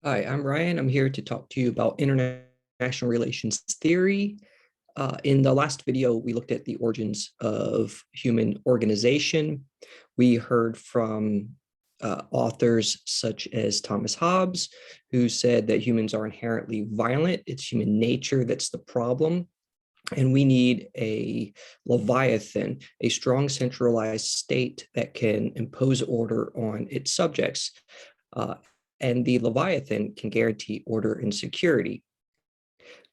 Hi, I'm Ryan. I'm here to talk to you about international relations theory. In the last video, we looked at the origins of human organization. We heard from authors such as Thomas Hobbes, who said that humans are inherently violent. It's human nature that's the problem. And we need a Leviathan, a strong centralized state that can impose order on its subjects. Uh, and the Leviathan can guarantee order and security.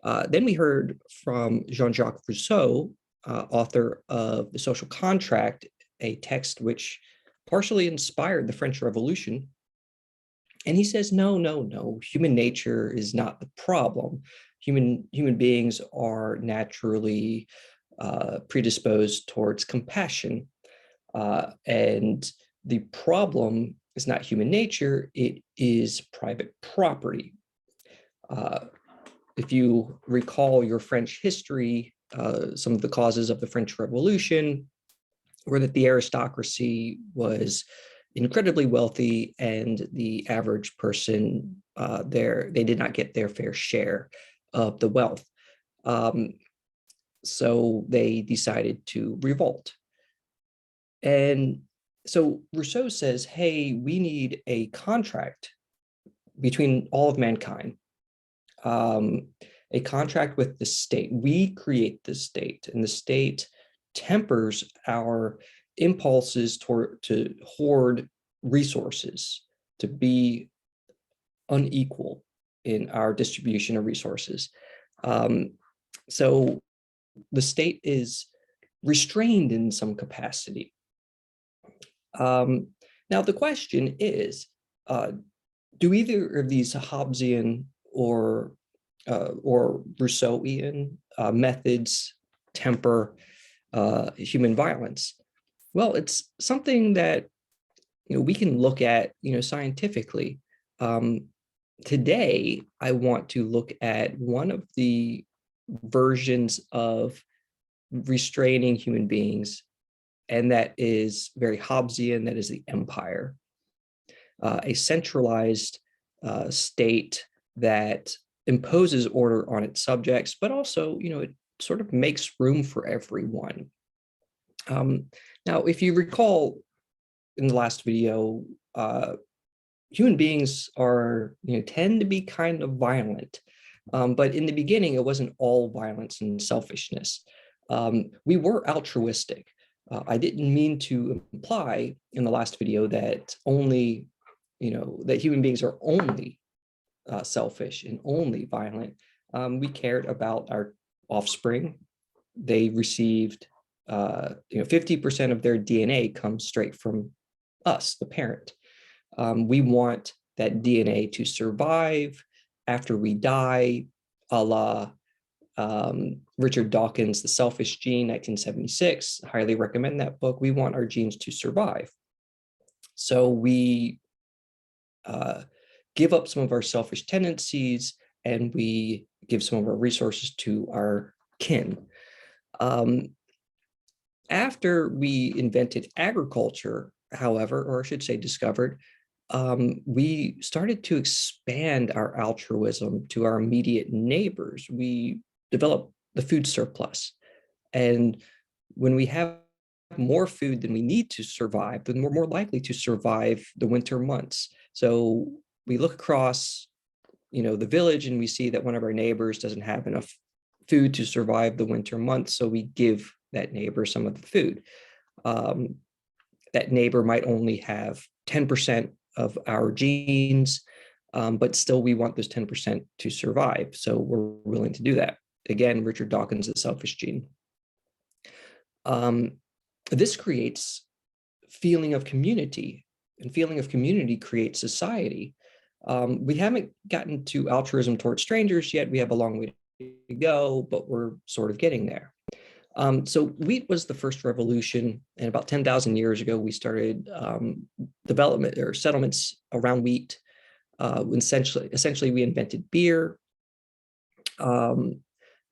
Then we heard from Jean-Jacques Rousseau, author of The Social Contract, a text which partially inspired the French Revolution. And he says, no, no, no, human nature is not the problem. Human beings are naturally predisposed towards compassion. And the problem is not human nature, it is private property. Uh, if you recall your French history, some of the causes of the French Revolution were that the aristocracy was incredibly wealthy and the average person they did not get their fair share of the wealth. Um, so they decided to revolt. And so Rousseau says, hey, we need a contract between all of mankind, um, a contract with the state. We create the state, and the state tempers our impulses to hoard resources, to be unequal in our distribution of resources. Um, so the state is restrained in some capacity. Now the question is, do either of these Hobbesian or Rousseauian methods temper human violence? Well, it's something that we can look at scientifically. Um, Today, I want to look at one of the versions of restraining human beings, and that is very Hobbesian. That is the empire, a centralized state that imposes order on its subjects, but also, it sort of makes room for everyone. Now, if you recall in the last video, human beings tend to be kind of violent. But in the beginning, it wasn't all violence and selfishness. We were altruistic. I didn't mean to imply in the last video that that human beings are only selfish and only violent. We cared about our offspring. They received 50% of their DNA comes straight from us, the parent. We want that DNA to survive after we die, a la Richard Dawkins' The Selfish Gene, 1976. Highly recommend that book. We want our genes to survive. So we give up some of our selfish tendencies and we give some of our resources to our kin. After we invented agriculture, however, or I should say discovered, we started to expand our altruism to our immediate neighbors. We developed the food surplus. And when we have more food than we need to survive, then we're more likely to survive the winter months. So we look across, the village and we see that one of our neighbors doesn't have enough food to survive the winter months. So we give that neighbor some of the food. That neighbor might only have 10% of our genes, but still we want those 10% to survive. So we're willing to do that. Again, Richard Dawkins, The Selfish Gene. This creates feeling of community, and feeling of community creates society. We haven't gotten to altruism towards strangers yet. We have a long way to go, but we're sort of getting there. So wheat was the first revolution, and about 10,000 years ago, we started development or settlements around wheat. Essentially, we invented beer,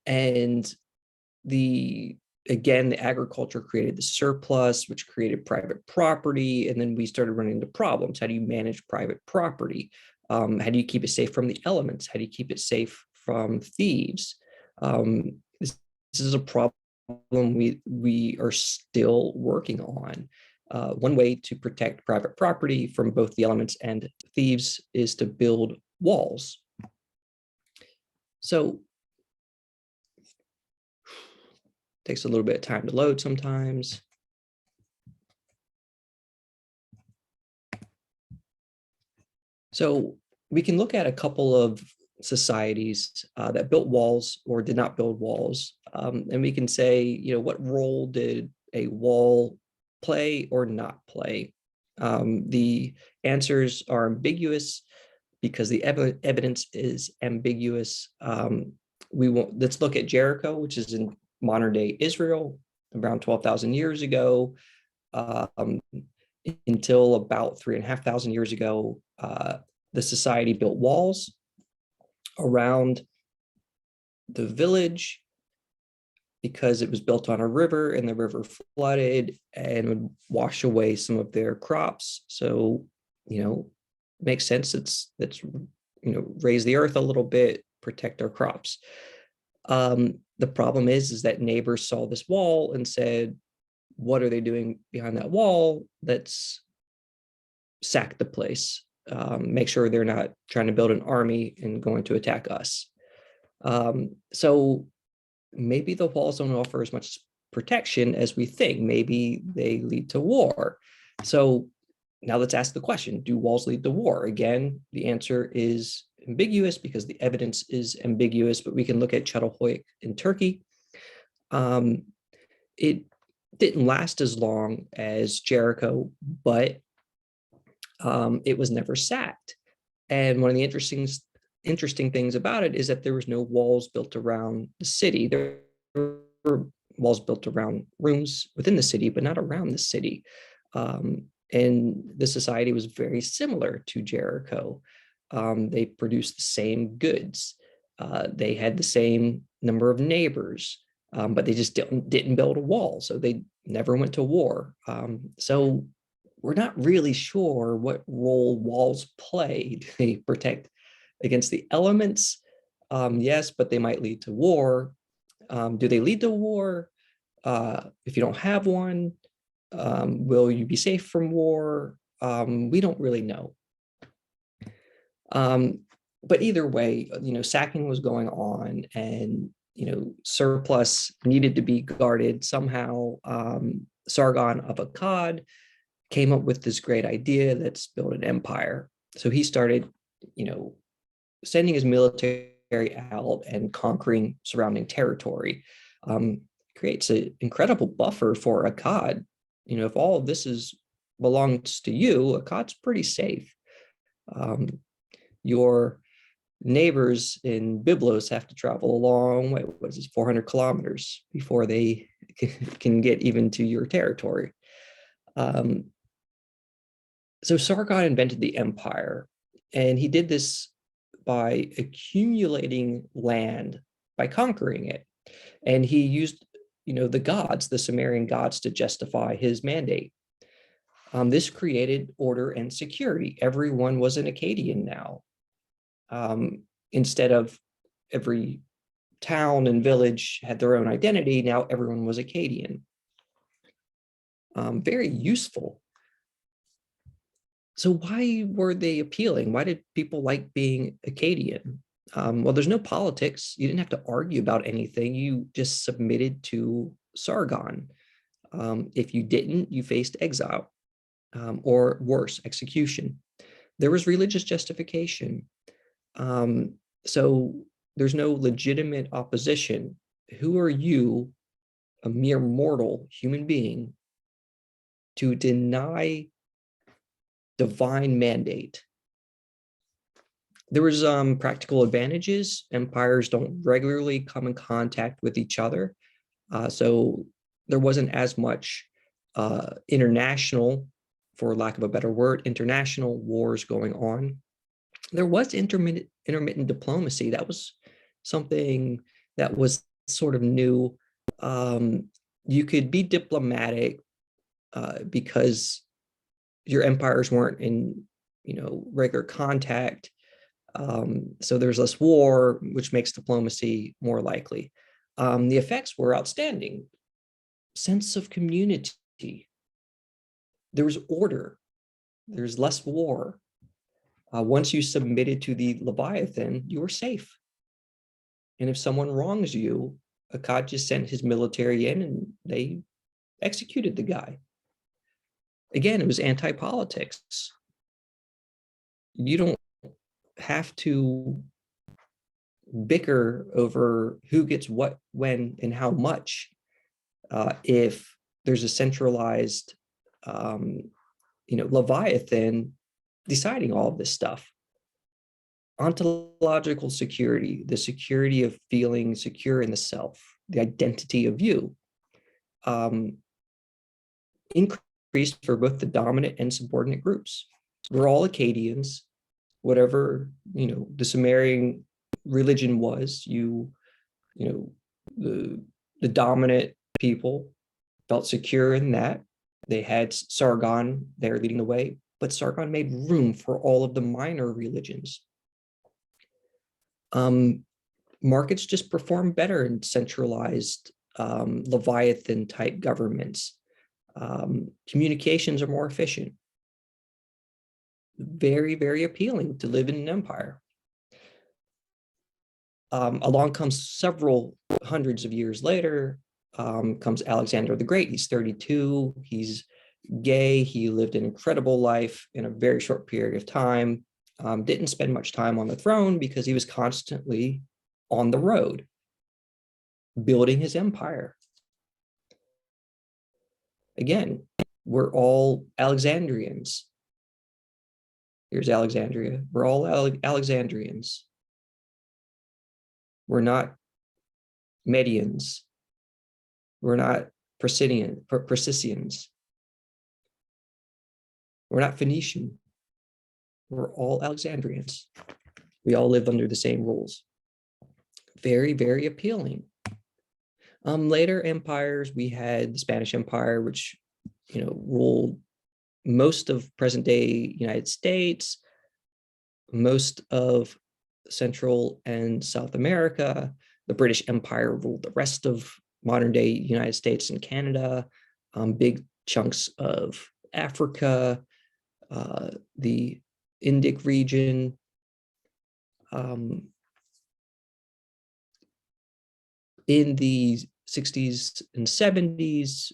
and the again, the agriculture created the surplus, which created private property. And then we started running into problems. How do you manage private property? How do you keep it safe from the elements? How do you keep it safe from thieves? This is a problem we are still working on. One way to protect private property from both the elements and thieves is to build walls. So takes a little bit of time to load sometimes. So we can look at a couple of societies that built walls or did not build walls. And we can say, what role did a wall play or not play? The answers are ambiguous because the evidence is ambiguous. Let's look at Jericho, which is in modern day Israel, around 12,000 years ago, until about 3,500 years ago. The society built walls around the village because it was built on a river, and the river flooded and would wash away some of their crops. So, makes sense. It's raise the earth a little bit, protect our crops. The problem is that neighbors saw this wall and said, what are they doing behind that wall? Let's sack the place. Make sure they're not trying to build an army and going to attack us. So maybe the walls don't offer as much protection as we think. Maybe they lead to war. So now let's ask the question, do walls lead to war? Again, the answer is ambiguous because the evidence is ambiguous, but we can look at Çatalhöyük in Turkey. It didn't last as long as Jericho, but it was never sacked. And one of the interesting things about it is that there was no walls built around the city. There were walls built around rooms within the city, but not around the city. And the society was very similar to Jericho. They produced the same goods. They had the same number of neighbors, but they just didn't build a wall. So they never went to war. So we're not really sure what role walls played. They protect against the elements, yes, but they might lead to war. Do they lead to war? If you don't have one, will you be safe from war? We don't really know. But either way, sacking was going on, and surplus needed to be guarded somehow. Sargon of Akkad came up with this great idea, let's build an empire. So he started, sending his military out and conquering surrounding territory. Creates an incredible buffer for Akkad. If all of this belongs to you, Akkad's pretty safe. Your neighbors in Byblos have to travel a long way, 400 kilometers before they can get even to your territory. So Sargon invented the empire, and he did this by accumulating land, by conquering it. And he used, the gods, the Sumerian gods, to justify his mandate. This created order and security. Everyone was an Akkadian now. Instead of every town and village had their own identity, now everyone was Akkadian. Very useful. So why were they appealing? Why did people like being Akkadian? Well, there's no politics. You didn't have to argue about anything. You just submitted to Sargon. If you didn't, you faced exile, or worse, execution. There was religious justification. So there's no legitimate opposition. Who are you, a mere mortal human being, to deny divine mandate? There was practical advantages. Empires don't regularly come in contact with each other. So there wasn't as much international, for lack of a better word, international wars going on. There was intermittent diplomacy. That was something that was sort of new. you could be diplomatic because your empires weren't in, regular contact. So there's less war, which makes diplomacy more likely. The effects were outstanding. Sense of community. There was order. There's less war. Once you submitted to the Leviathan, you were safe. And if someone wrongs you, Akkad just sent his military in and they executed the guy. Again, it was anti-politics. You don't have to bicker over who gets what, when, and how much if there's a centralized, Leviathan deciding all of this stuff. Ontological security, the security of feeling secure in the self, the identity of you, increased for both the dominant and subordinate groups. We're all Akkadians, whatever, the Sumerian religion was, the dominant people felt secure in that. They had Sargon there leading the way, but Sargon made room for all of the minor religions. Markets just perform better in centralized Leviathan type governments. Communications are more efficient. Very, very appealing to live in an empire. Along comes several hundreds of years later, comes Alexander the Great. He's 32, he's gay, he lived an incredible life in a very short period of time. Didn't spend much time on the throne because he was constantly on the road, building his empire. Again, we're all Alexandrians. Here's Alexandria. We're all Alexandrians. We're not Medians. We're not Persicians. We're not Phoenician. We're all Alexandrians. We all live under the same rules. Very, very appealing. Later empires, we had the Spanish Empire, which, ruled most of present day United States, most of Central and South America. The British Empire ruled the rest of modern day United States and Canada, big chunks of Africa, the Indic region. In the 60s and 70s,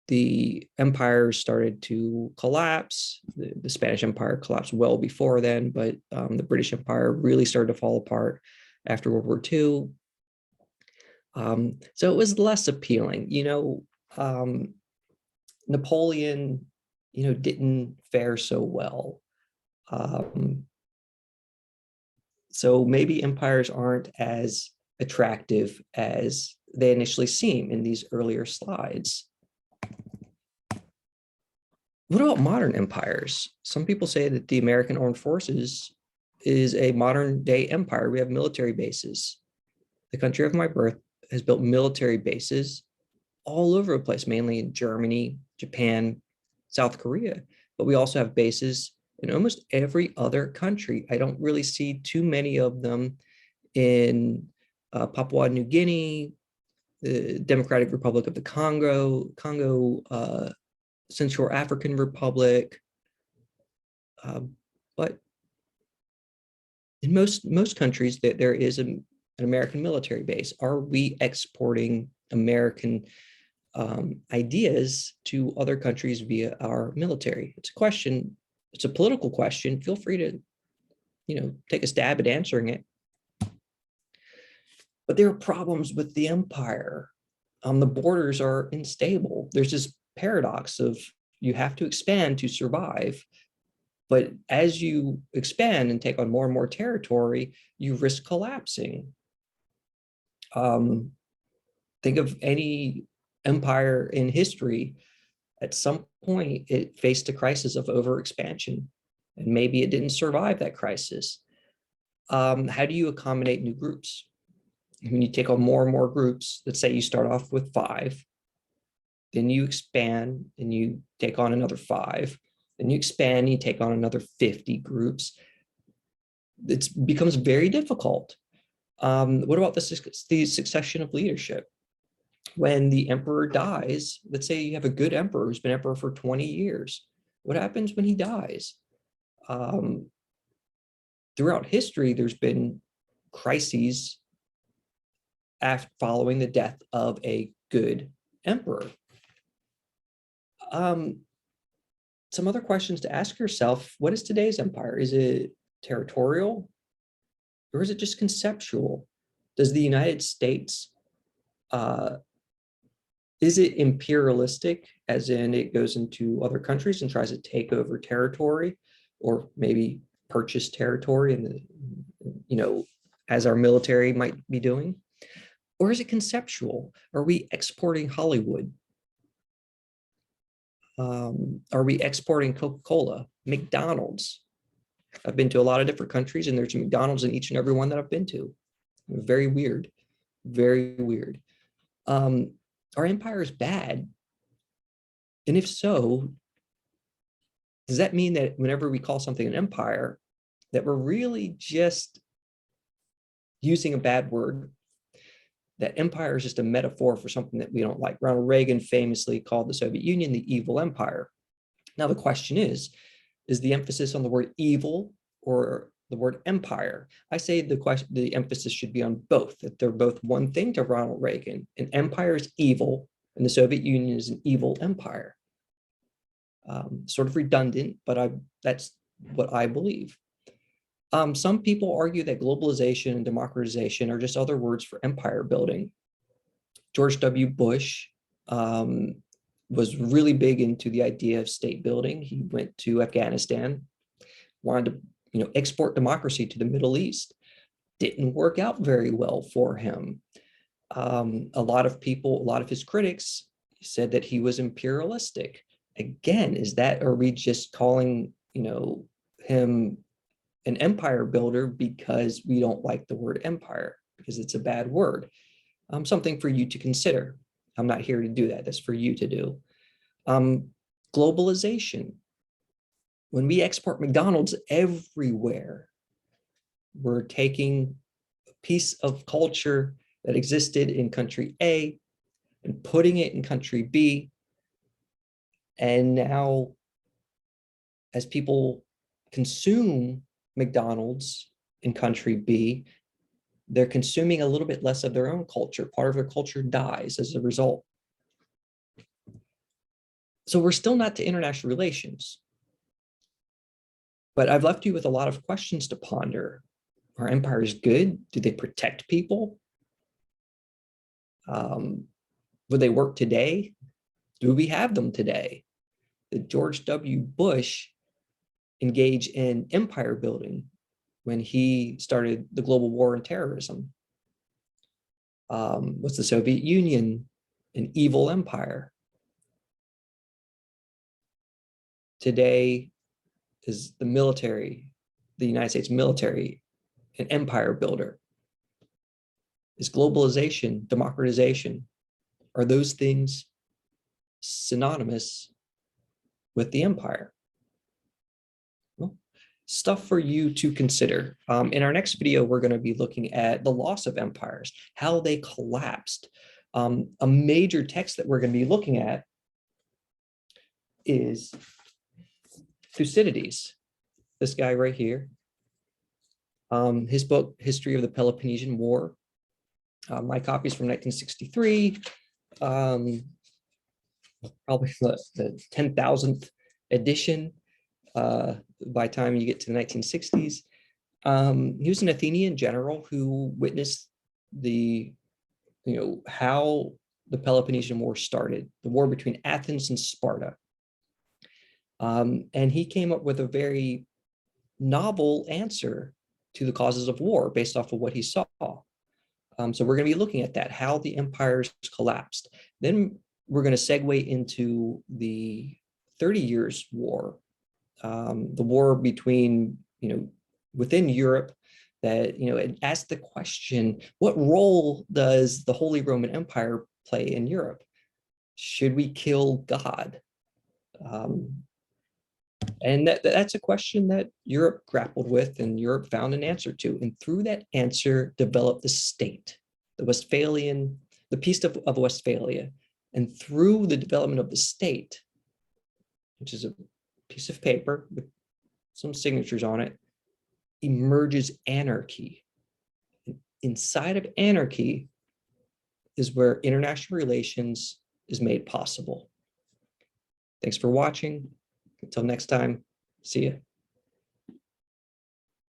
the empire started to collapse. The Spanish Empire collapsed well before then, but the British Empire really started to fall apart after World War II. So it was less appealing. Napoleon, didn't fare so well. So maybe empires aren't as attractive as they initially seem in these earlier slides. What about modern empires? Some people say that the American Armed Forces is a modern day empire. We have military bases. The country of my birth has built military bases all over the place, mainly in Germany, Japan, South Korea, but we also have bases in almost every other country. I don't really see too many of them in Papua New Guinea, the Democratic Republic of the Congo, Central African Republic, but in most countries that there is an American military base. Are we exporting American ideas to other countries via our military? It's a question. It's a political question. Feel free to, take a stab at answering it. But there are problems with the empire. The borders are unstable. There's this paradox of you have to expand to survive. But as you expand and take on more and more territory, you risk collapsing. Think of any empire in history. At some point, it faced a crisis of overexpansion, and maybe it didn't survive that crisis. How do you accommodate new groups? When you take on more and more groups, let's say you start off with 5, then you expand and you take on another 5, then you expand and you take on another 50 groups. It becomes very difficult. What about the succession of leadership? When the emperor dies, let's say you have a good emperor who's been emperor for 20 years. What happens when he dies? Throughout history, there's been crises following the death of a good emperor. Some other questions to ask yourself: what is today's empire? Is it territorial, or is it just conceptual? Does the United States, is it imperialistic, as in it goes into other countries and tries to take over territory, or maybe purchase territory, and as our military might be doing? Or is it conceptual? Are we exporting Hollywood? Are we exporting Coca-Cola, McDonald's? I've been to a lot of different countries, and there's McDonald's in each and every one that I've been to. Very weird, very weird. Our empire is bad. And if so, does that mean that whenever we call something an empire, that we're really just using a bad word? That empire is just a metaphor for something that we don't like. Ronald Reagan famously called the Soviet Union the evil empire. Now the question is the emphasis on the word evil or the word empire? I say the emphasis should be on both, that they're both one thing to Ronald Reagan. An empire is evil, and the Soviet Union is an evil empire. Sort of redundant, but that's what I believe. Some people argue that globalization and democratization are just other words for empire building. George W. Bush was really big into the idea of state building. He went to Afghanistan, wanted to export democracy to the Middle East. Didn't work out very well for him. A lot of his critics said that he was imperialistic. Again, are we just calling him an empire builder because we don't like the word empire, because it's a bad word? Something for you to consider. I'm not here to do that. That's for you to do. Globalization. When we export McDonald's everywhere, we're taking a piece of culture that existed in country A and putting it in country B. And now, as people consume McDonald's in country B, they're consuming a little bit less of their own culture. Part of their culture dies as a result. So we're still not to international relations. But I've left you with a lot of questions to ponder. Are empires good? Do they protect people? Would they work today? Do we have them today? Did George W. Bush engage in empire building when he started the global war on terrorism? Was the Soviet Union an evil empire? Today, is the military, the United States military, an empire builder? Is globalization, democratization, are those things synonymous with the empire? Well, stuff for you to consider. In our next video, we're going to be looking at the loss of empires, how they collapsed. A major text that we're going to be looking at is Thucydides, this guy right here. His book, History of the Peloponnesian War. My copy is from 1963, probably the 10,000th edition by the time you get to the 1960s. He was an Athenian general who witnessed how the Peloponnesian War started, the war between Athens and Sparta. And he came up with a very novel answer to the causes of war based off of what he saw. So we're going to be looking at that, how the empires collapsed. Then we're going to segue into the 30 Years' War, the war between, within Europe, that, it asked the question, what role does the Holy Roman Empire play in Europe? Should we kill God? And that's a question that Europe grappled with and Europe found an answer to. And through that answer, developed the state, the Peace of Westphalia. And through the development of the state, which is a piece of paper with some signatures on it, emerges anarchy. And inside of anarchy is where international relations is made possible. Thanks for watching. Until next time, see ya.